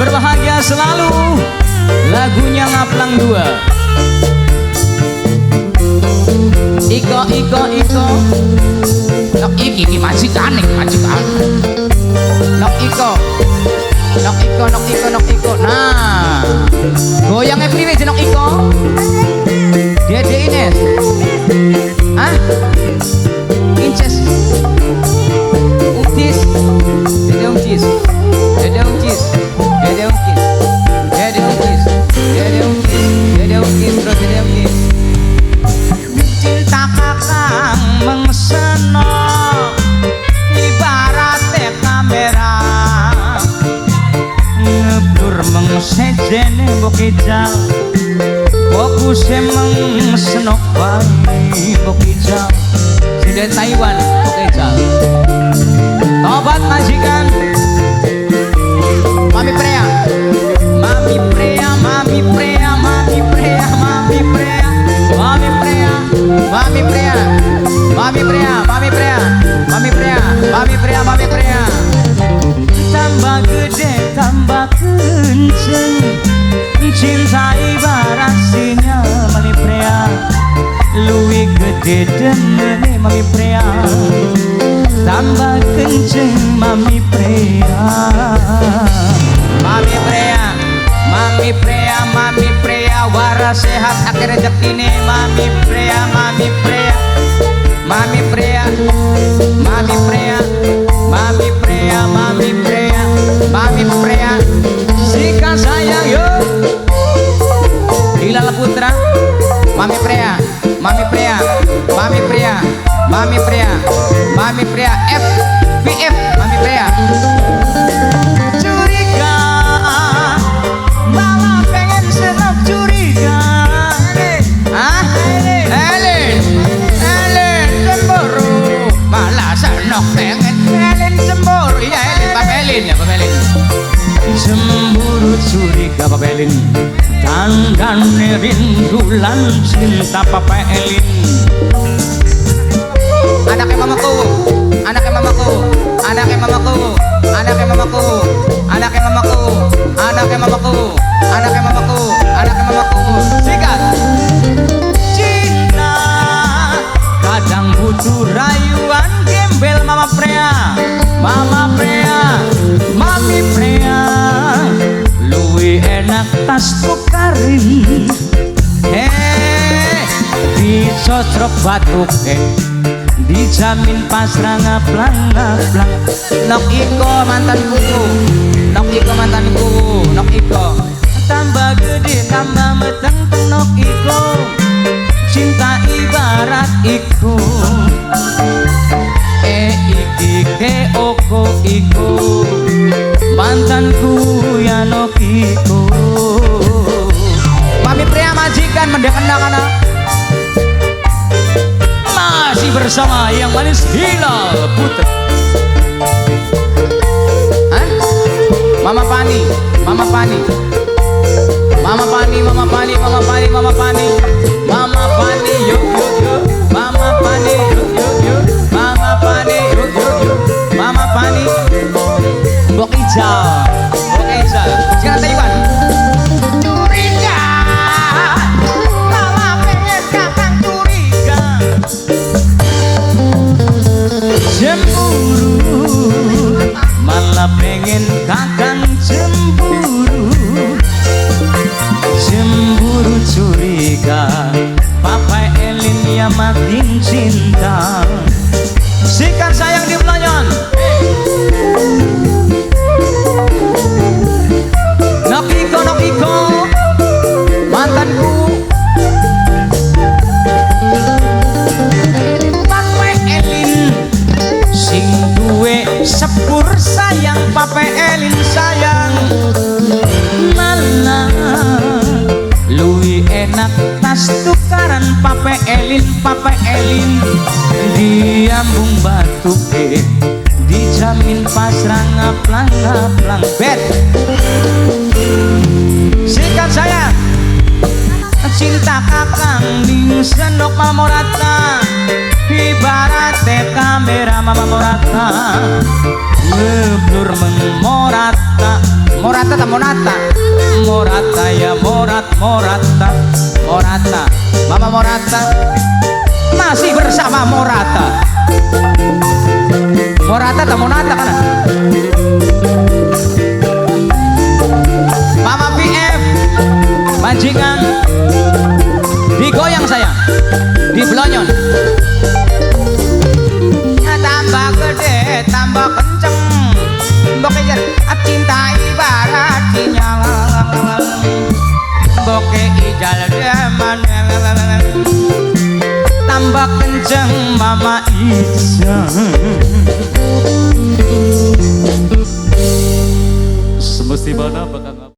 berbahagia selalu. Lagunya Ngaplang 2. Iko nok iki majikan nok iko. Nah goyangnya priwe jenok iko Dede Ines. Hah? Inces Utis Dede Utis cinta kakang mengseno ibaratnya kamera ngeblur mengsejene bokijal fokusnya mengsenok bayi bokijal Siden Taiwan bokijal tobat majikan Mami Prea tambah gede tambah kenceng cinta ibarat sinyal Mami Prea luwih gede demene Mami Prea tambah kenceng Mami Prea waras sehat akhir rezekine Mami Prea Sika sayang yuk Hilal Putra Mami Prea FVF Mami Prea curiga malah pengen senok curiga Ellen cemburu malah senok pengen Ellen cemburu ya Ellen cemburu curiga Papa Elin tandane rindulan cinta Papa Elin anaknya mamaku sikat cinta kadang butuh rayuan gembel Mami Prea luwih enak tas tukarin dicocrok batuk dijamin pasrah ngaplang nok iko mantanku tambah gede tambah meteng nok iko cinta ibarat iko iki ke oko iko mantanku ya nok iko Mami Prea majikan mendengar anak masih bersama yang manis Hilal Putra. Mama Pani yuk Mama Pani Bok Ijal sekarang Taiwan curiga malah pengen kakang curiga cemburu malah pengen kakang cemburu curiga Papa Elin ya makin cinta sikat sayang di Melonyon nok iko mantanku Papa Elin sing duwe sepur sayang Papa Elin sayang malah luwih enak tas tukaran Papa Elin diambung batuke dijamin pasrah ngaplang bet sikat saya cinta kakang ning senok Mama Morata ibarat kamera Mama Morata ngeblur mengmor Morata, Morata tak Morata, Morata ya Morata, Morata, Mama Morata, masih bersama Morata, Morata tak Morata kan? Mama PF, majikan, digoyang sayang, dibelonyon. Tambah gede, tambah kenceng, boke cinta ibarat sinyal, boke ijal deman, tambah kenceng mama ijal. Semesti mana bakal